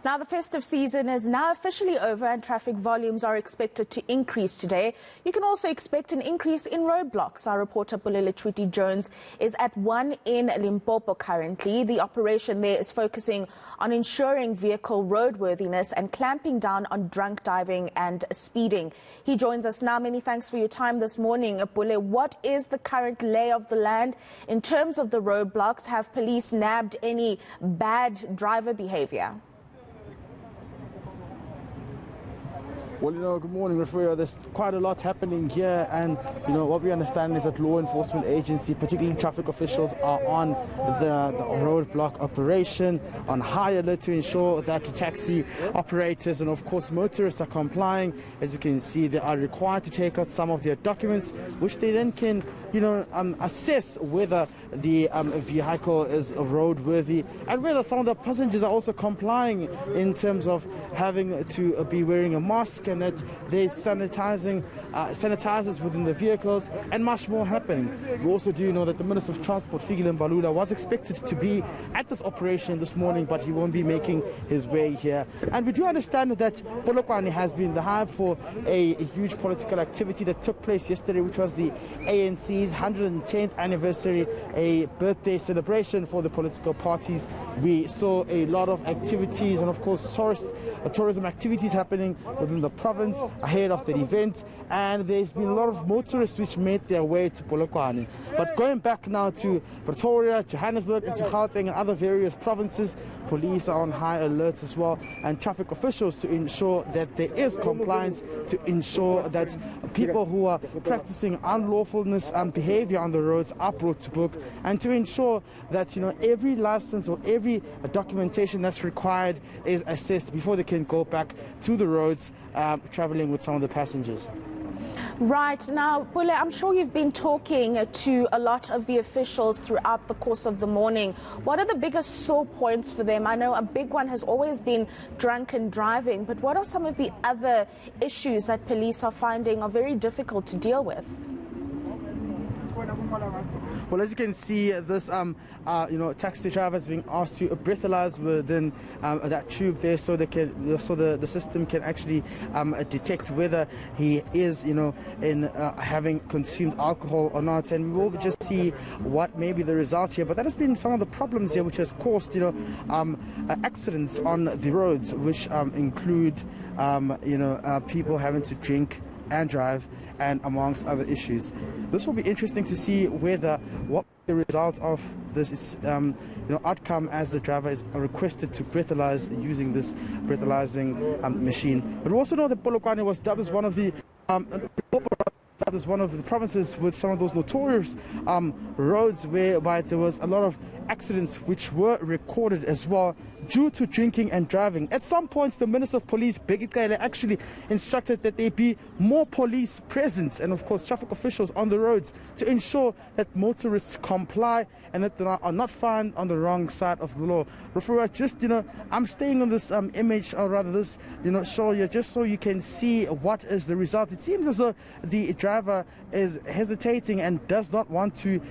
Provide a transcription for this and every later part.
Now, the festive season is now officially over and traffic volumes are expected to increase today. You can also expect an increase in roadblocks. Our reporter Pule Letshwiti-Jones is at one in Limpopo currently. The operation there is focusing on ensuring vehicle roadworthiness and clamping down on drunk driving and speeding. He joins us now. Many thanks for your time this morning. Pule, what is the current lay of the land in terms of the roadblocks? Have police nabbed any bad driver behavior? Well, good morning, Rafael. There's quite a lot happening here, and what we understand is that law enforcement agency, particularly traffic officials, are on the roadblock operation on high alert to ensure that taxi operators and of course motorists are complying. As you can see, they are required to take out some of their documents, which they then can assess whether the vehicle is roadworthy and whether some of the passengers are also complying in terms of having to be wearing a mask, and that there's sanitizers within the vehicles and much more happening. We also do know that the Minister of Transport, Fikile Mbalula, was expected to be at this operation this morning, but he won't be making his way here. And we do understand that Polokwane has been the hub for a huge political activity that took place yesterday, which was the ANC's 110th anniversary, a birthday celebration for the political parties. We saw a lot of activities and of course tourism activities happening within the province ahead of the event, and there's been a lot of motorists which made their way to Polokwane. But going back now to Pretoria, Johannesburg, and to Gauteng and other various provinces, police are on high alert as well, and traffic officials to ensure that there is compliance, to ensure that people who are practicing unlawfulness and behavior on the roads are brought to book, and to ensure that every license or every documentation that's required is assessed before they can go back to the roads traveling with some of the passengers. Right. Now, Pule, I'm sure you've been talking to a lot of the officials throughout the course of the morning. What are the biggest sore points for them? I know a big one has always been drunken driving, but what are some of the other issues that police are finding are very difficult to deal with? Well, as you can see, this taxi drivers being asked to breathalyze within that tube there, so the system can actually detect whether he is having consumed alcohol or not, and we will just see what may be the result here. But that has been some of the problems here, which has caused accidents on the roads, which include people having to drink and drive, and amongst other issues. This will be interesting to see what the result of this is, outcome, as the driver is requested to breathalyze using this breathalyzing machine. But we also know that Polokwane was dubbed as one of the provinces with some of those notorious roads whereby there was a lot of accidents which were recorded as well due to drinking and driving. At some points, the Minister of Police, Begikele, actually instructed that there be more police presence and of course traffic officials on the roads to ensure that motorists comply and that they are not found on the wrong side of the law. Rafura, just I'm staying on this image, or rather this show here, just so you can see what is the result. It seems as though the driver is hesitating and does not want to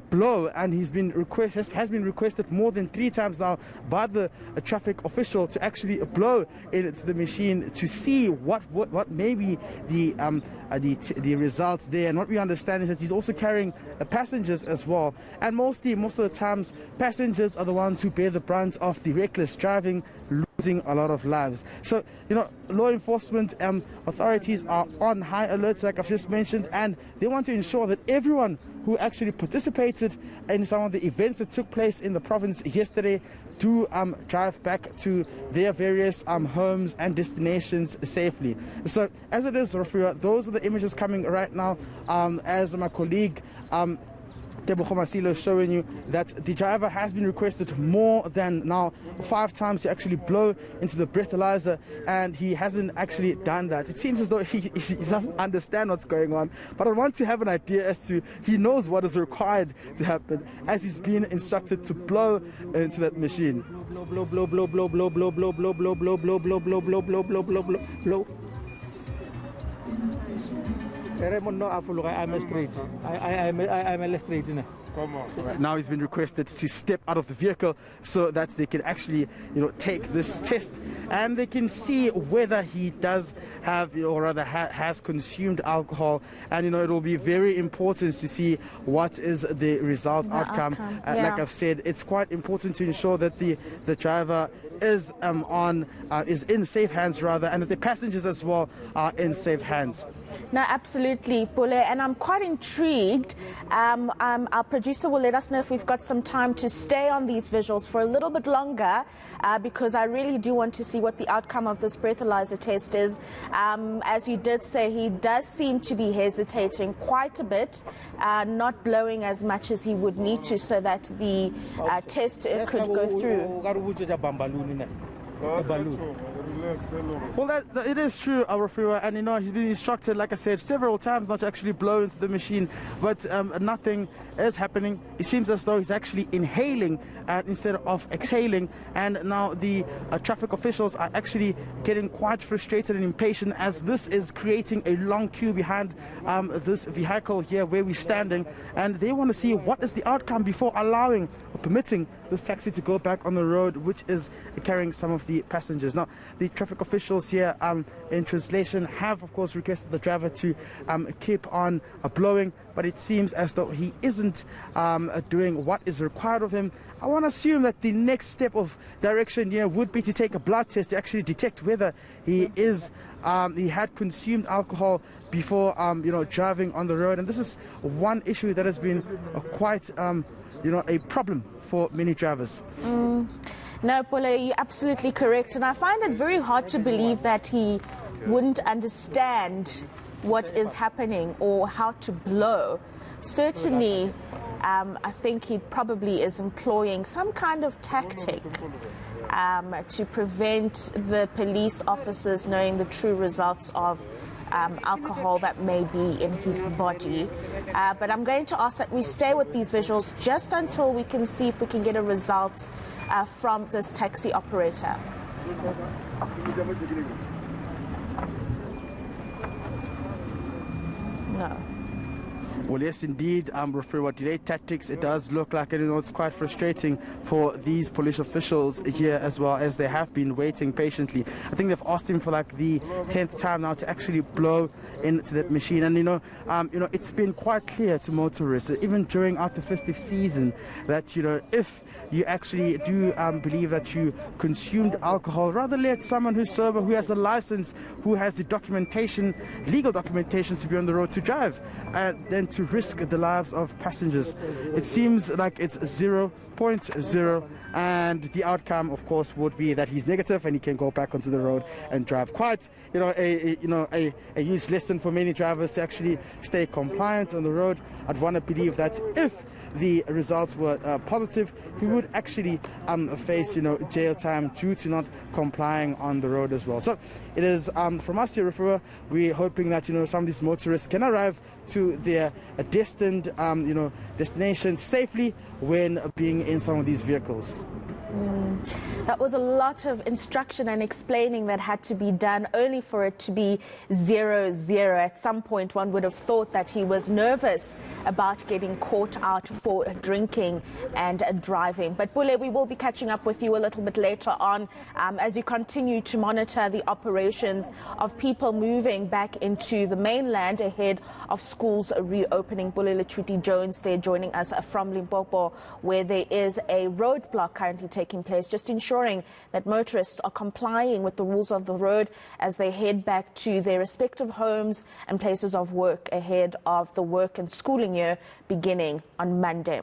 blow, and has been requested more than 3 times now by the traffic official to actually blow into the machine to see what may be the results there. And what we understand is that he's also carrying passengers as well, and most of the times passengers are the ones who bear the brunt of the reckless driving, losing a lot of lives. So law enforcement authorities are on high alert, like I've just mentioned, and they want to ensure that everyone who actually participated in some of the events that took place in the province yesterday do drive back to their various homes and destinations safely. So as it is, Rafia, those are the images coming right now, as my colleague Masilo is showing you that the driver has been requested more than now 5 times to actually blow into the breathalyzer, and he hasn't actually done that. It seems as though he doesn't understand what's going on, but I want to have an idea as to he knows what is required to happen, as he's been instructed to blow into that machine. Blow, blow, blow, blow, blow, blow, blow, blow, blow, blow, blow, blow, blow, blow, blow, blow, blow, blow, blow. I'm a straight. I'm a straight. Right, now he's been requested to step out of the vehicle so that they can actually, take this test and they can see whether he does have, or rather has consumed alcohol. And, it will be very important to see what is the outcome. Like I've said, it's quite important to ensure that the driver is is in safe hands rather, and that the passengers as well are in safe hands. No, absolutely, Pule, and I'm quite intrigued. Our producer will let us know if we've got some time to stay on these visuals for a little bit longer, because I really do want to see what the outcome of this breathalyzer test is. As you did say, he does seem to be hesitating quite a bit, not blowing as much as he would need to so that the test could go through. Well, it is true, our freeway, and he's been instructed, like I said, several times not to actually blow into the machine, but nothing is happening. It seems as though he's actually inhaling instead of exhaling, and now the traffic officials are actually getting quite frustrated and impatient, as this is creating a long queue behind this vehicle here where we're standing, and they want to see what is the outcome before allowing or permitting this taxi to go back on the road, which is carrying some of the passengers. Now, the traffic officials here, in translation, have of course requested the driver to keep on blowing, but it seems as though he isn't doing what is required of him. I want to assume that the next step of direction here would be to take a blood test to actually detect whether he had consumed alcohol before driving on the road. And this is one issue that has been quite a problem for many drivers. No, Pule, you're absolutely correct. And I find it very hard to believe that he wouldn't understand what is happening or how to blow. Certainly, I think he probably is employing some kind of tactic to prevent the police officers knowing the true results of alcohol that may be in his body. But I'm going to ask that we stay with these visuals just until we can see if we can get a result from this taxi operator. No. Well, yes, indeed, referring to delayed tactics, it does look like it's quite frustrating for these police officials here, as well as they have been waiting patiently. I think they've asked him for like the 10th time now to actually blow into that machine. And it's been quite clear to motorists, even during the festive season, that if you actually do believe that you consumed alcohol, rather let someone who's sober, who has a license, who has the documentation, legal documentation to be on the road to drive, than to risk the lives of passengers. It seems like it's 0.0, and the outcome, of course, would be that he's negative and he can go back onto the road and drive. Quite, a huge lesson for many drivers to actually stay compliant on the road. I'd want to believe that if the results were positive, he would actually face jail time due to not complying on the road as well. So it is from us here, Referrer, we're hoping that some of these motorists can arrive to their destined destination safely when being in some of these vehicles. That was a lot of instruction and explaining that had to be done, only for it to be 0-0. At some point, one would have thought that he was nervous about getting caught out for drinking and driving. But Pule, we will be catching up with you a little bit later on as you continue to monitor the operations of people moving back into the mainland ahead of schools reopening. Pule Letshwiti-Jones there joining us from Limpopo, where there is a roadblock currently taking place, just ensuring that motorists are complying with the rules of the road as they head back to their respective homes and places of work ahead of the work and schooling year beginning on Monday.